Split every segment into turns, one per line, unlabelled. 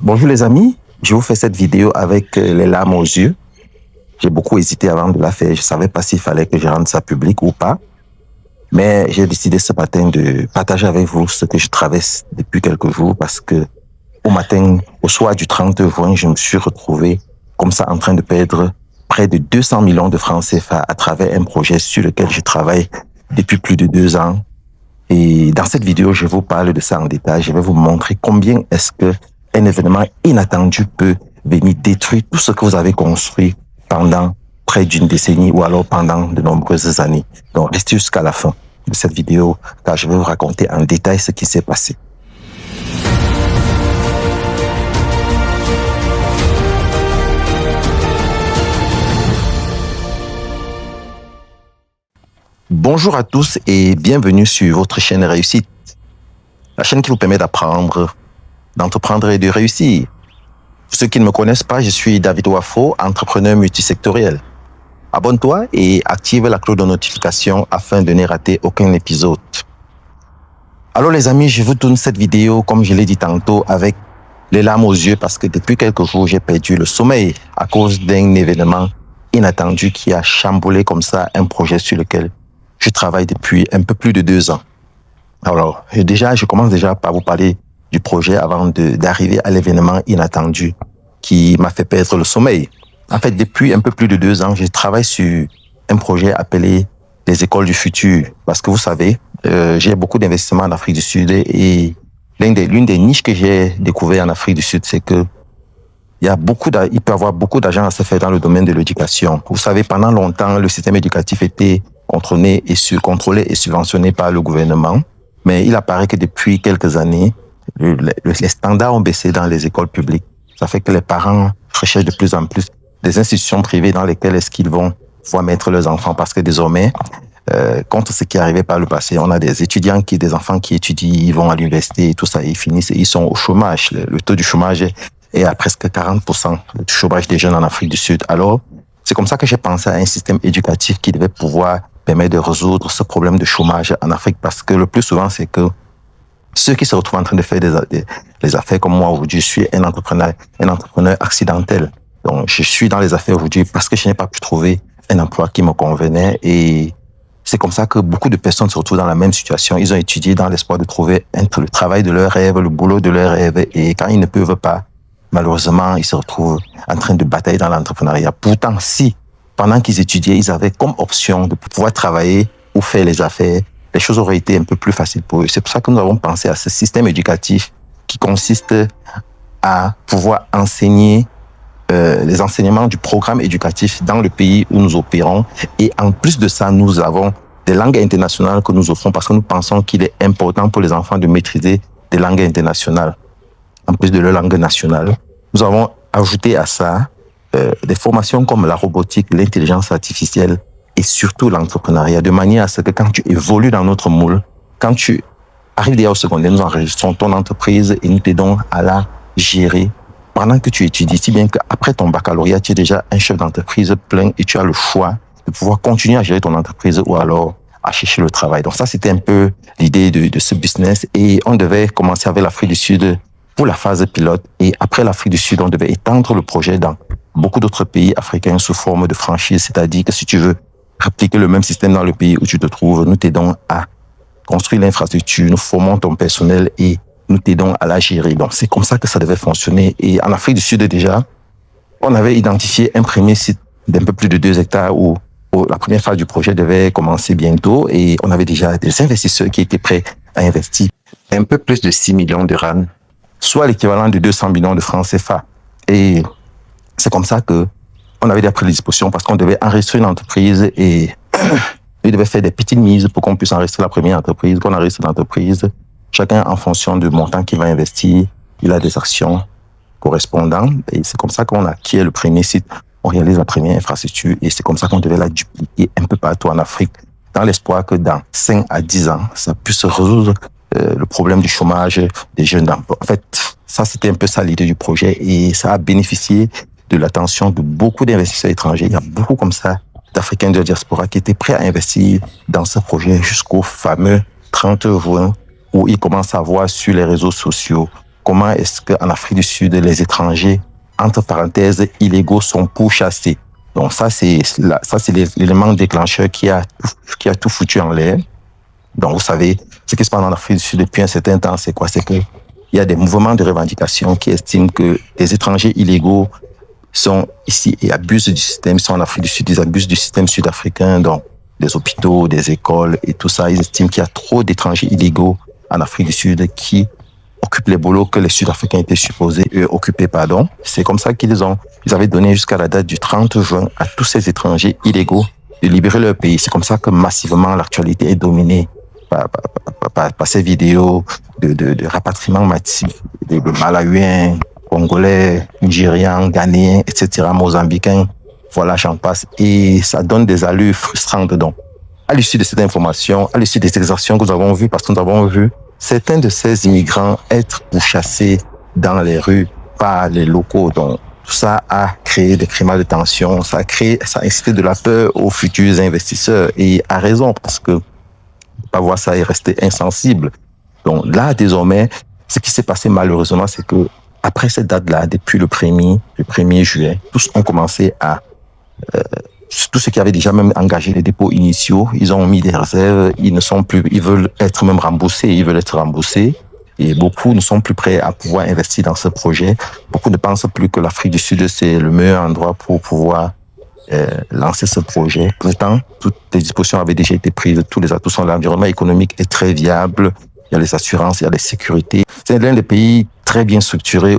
Bonjour les amis, je vous fais cette vidéo avec les larmes aux yeux. J'ai beaucoup hésité avant de la faire, je ne savais pas s'il fallait que je rende ça public ou pas. Mais j'ai décidé ce matin de partager avec vous ce que je traverse depuis quelques jours parce que au soir du 30 juin, je me suis retrouvé comme ça en train de perdre près de 200 millions de francs CFA à travers un projet sur lequel je travaille depuis plus de 2 ans. Et dans cette vidéo, je vous parle de ça en détail. Je vais vous montrer combien est-ce que un événement inattendu peut venir détruire tout ce que vous avez construit pendant près d'une décennie ou alors pendant de nombreuses années. Donc, restez jusqu'à la fin de cette vidéo car je vais vous raconter en détail ce qui s'est passé. Bonjour à tous et bienvenue sur votre chaîne Réussite. La chaîne qui vous permet d'apprendre, d'entreprendre et de réussir. Pour ceux qui ne me connaissent pas, je suis David Wafo, entrepreneur multisectoriel. Abonne-toi et active la cloche de notification afin de ne rater aucun épisode. Alors les amis, je vous tourne cette vidéo, comme je l'ai dit tantôt, avec les larmes aux yeux parce que depuis quelques jours, j'ai perdu le sommeil à cause d'un événement inattendu qui a chamboulé comme ça un projet sur lequel je travaille depuis un peu plus de 2 ans. Alors, je commence déjà par vous parler du projet avant d'arriver à l'événement inattendu qui m'a fait perdre le sommeil. En fait, depuis un peu plus de 2 ans, je travaille sur un projet appelé les écoles du futur. Parce que vous savez, j'ai beaucoup d'investissements en Afrique du Sud et l'une des niches que j'ai découvert en Afrique du Sud, c'est que il peut y avoir beaucoup d'argent à se faire dans le domaine de l'éducation. Vous savez, pendant longtemps, le système éducatif était contrôlé et subventionné par le gouvernement. Mais il apparaît que depuis quelques années, les standards ont baissé dans les écoles publiques. Ça fait que les parents recherchent de plus en plus des institutions privées dans lesquelles est-ce qu'ils vont pouvoir mettre leurs enfants parce que désormais, contre ce qui arrivait par le passé, on a des enfants qui étudient, ils vont à l'université et tout ça, ils finissent et ils sont au chômage. Le taux du chômage est à presque 40%, le chômage des jeunes en Afrique du Sud. Alors, c'est comme ça que j'ai pensé à un système éducatif qui devait pouvoir permettre de résoudre ce problème de chômage en Afrique parce que le plus souvent, c'est que ceux qui se retrouvent en train de faire des affaires comme moi aujourd'hui, je suis un entrepreneur accidentel. Donc, je suis dans les affaires aujourd'hui parce que je n'ai pas pu trouver un emploi qui me convenait et c'est comme ça que beaucoup de personnes se retrouvent dans la même situation. Ils ont étudié dans l'espoir de trouver le travail de leur rêve, le boulot de leur rêve et quand ils ne peuvent pas, malheureusement, ils se retrouvent en train de batailler dans l'entrepreneuriat. Pourtant, si pendant qu'ils étudiaient, ils avaient comme option de pouvoir travailler ou faire les affaires, les choses auraient été un peu plus faciles pour eux. C'est pour ça que nous avons pensé à ce système éducatif qui consiste à pouvoir enseigner les enseignements du programme éducatif dans le pays où nous opérons. Et en plus de ça, nous avons des langues internationales que nous offrons parce que nous pensons qu'il est important pour les enfants de maîtriser des langues internationales en plus de leur langue nationale. Nous avons ajouté à ça des formations comme la robotique, l'intelligence artificielle et surtout l'entrepreneuriat, de manière à ce que quand tu évolues dans notre moule, quand tu arrives déjà au secondaire, nous enregistrons ton entreprise et nous t'aidons à la gérer pendant que tu étudies, si bien qu'après ton baccalauréat, tu es déjà un chef d'entreprise plein et tu as le choix de pouvoir continuer à gérer ton entreprise ou alors à chercher le travail. Donc ça, c'était un peu l'idée de ce business et on devait commencer avec l'Afrique du Sud pour la phase pilote et après l'Afrique du Sud, on devait étendre le projet dans beaucoup d'autres pays africains sous forme de franchise, c'est-à-dire que si tu veux répliquer le même système dans le pays où tu te trouves, nous t'aidons à construire l'infrastructure, nous formons ton personnel et nous t'aidons à la gérer. Donc c'est comme ça que ça devait fonctionner. Et en Afrique du Sud déjà, on avait identifié un premier site d'un peu plus de 2 hectares où la première phase du projet devait commencer bientôt et on avait déjà des investisseurs qui étaient prêts à investir un peu plus de 6 millions de rand, soit l'équivalent de 200 millions de francs CFA. Et c'est comme ça que on avait déjà pris les dispositions parce qu'on devait enregistrer une entreprise et il devait faire des petites mises pour qu'on puisse enregistrer la première entreprise, qu'on enregistre l'entreprise. Chacun en fonction du montant qu'il va investir, il a des actions correspondantes et c'est comme ça qu'on a acquis le premier site. On réalise la première infrastructure et c'est comme ça qu'on devait la dupliquer un peu partout en Afrique dans l'espoir que dans 5 à 10 ans, ça puisse résoudre le problème du chômage des jeunes. En fait, ça c'était un peu ça l'idée du projet et ça a bénéficié de l'attention de beaucoup d'investisseurs étrangers. Il y a beaucoup comme ça d'Africains de la diaspora qui étaient prêts à investir dans ce projet jusqu'au fameux 30 juin où ils commencent à voir sur les réseaux sociaux comment est-ce qu'en Afrique du Sud, les étrangers, entre parenthèses, illégaux, sont pourchassés. Donc ça, c'est l'élément déclencheur qui a tout foutu en l'air. Donc, vous savez, ce qui se passe en Afrique du Sud depuis un certain temps, c'est quoi? C'est que il y a des mouvements de revendication qui estiment que les étrangers illégaux sont ici et abusent du système. Ils sont en Afrique du Sud, ils abusent du système sud-africain, donc des hôpitaux, des écoles et tout ça. Ils estiment qu'il y a trop d'étrangers illégaux en Afrique du Sud qui occupent les boulots que les Sud-Africains étaient supposés occuper, pardon. C'est comme ça ils avaient donné jusqu'à la date du 30 juin à tous ces étrangers illégaux de libérer leur pays. C'est comme ça que massivement l'actualité est dominée par ces vidéos de rapatriement massif de Malawiens, Congolais, Nigérians, Ghanéens, etc., Mozambicains. Voilà, j'en passe. Et ça donne des allures frustrantes. Donc, à l'issue de cette information, à l'issue des exactions que nous avons vues, parce que nous avons vu certains de ces immigrants être pourchassés dans les rues par les locaux. Donc, tout ça a créé des climats de tension. Ça a incité de la peur aux futurs investisseurs. Et à raison, parce que pas voir ça et rester insensible. Donc là, désormais, ce qui s'est passé malheureusement, c'est que après cette date-là, depuis le 1er juillet, tous ont commencé à tous ceux qui avaient déjà même engagé les dépôts initiaux, ils ont mis des réserves, ils veulent être même remboursés, ils veulent être remboursés. Et beaucoup ne sont plus prêts à pouvoir investir dans ce projet. Beaucoup ne pensent plus que l'Afrique du Sud, c'est le meilleur endroit pour pouvoir lancer ce projet. Pourtant, toutes les dispositions avaient déjà été prises, tous les atouts sont là. L'environnement économique est très viable, il y a les assurances, il y a les sécurités. C'est l'un des pays très bien structurés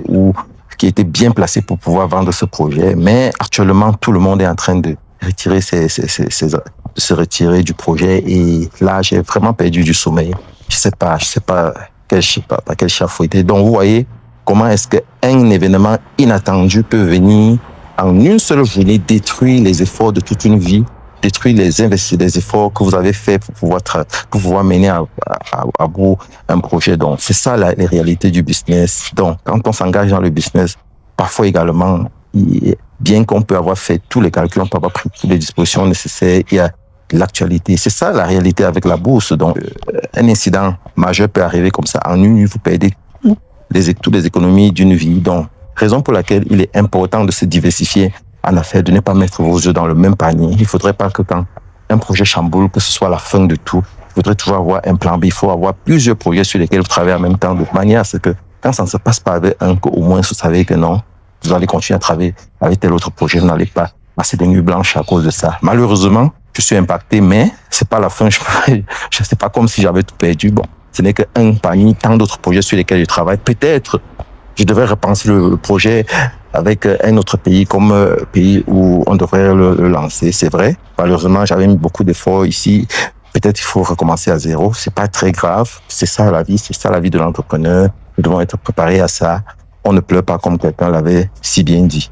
qui était bien placé pour pouvoir vendre ce projet. Mais actuellement, tout le monde est en train de se retirer du projet. Et là, j'ai vraiment perdu du sommeil. Je sais pas par quel chat fouetter. Donc, vous voyez comment est-ce qu'un événement inattendu peut venir en une seule journée détruire les efforts de toute une vie, détruire les efforts que vous avez faits pour pouvoir mener à bout un projet. Donc, c'est ça les réalités du business. Donc, quand on s'engage dans le business, parfois également, bien qu'on peut avoir fait tous les calculs, on peut avoir pris toutes les dispositions nécessaires, il y a l'actualité. C'est ça la réalité avec la bourse. Donc, un incident majeur peut arriver comme ça. En une nuit, vous perdez toutes les économies d'une vie. Donc, raison pour laquelle il est important de se diversifier en affaires, de ne pas mettre vos œufs dans le même panier. Il ne faudrait pas que quand un projet chamboule, que ce soit la fin de tout. Il faudrait toujours avoir un plan B. Il faut avoir plusieurs projets sur lesquels vous travaillez en même temps, de manière à ce que quand ça ne se passe pas avec un, qu'au moins vous savez que non, vous allez continuer à travailler avec tel autre projet. Vous n'allez pas passer des nuits blanches à cause de ça. Malheureusement, je suis impacté, mais c'est pas la fin. Je sais pas comme si j'avais tout perdu. Bon, ce n'est qu'un parmi tant d'autres projets sur lesquels je travaille. Peut-être je devrais repenser le projet avec un autre pays comme pays où on devrait le lancer. C'est vrai. Malheureusement, j'avais mis beaucoup d'efforts ici. Peut-être il faut recommencer à zéro. C'est pas très grave. C'est ça la vie. C'est ça la vie de l'entrepreneur. Nous devons être préparés à ça. On ne pleure pas comme quelqu'un l'avait si bien dit.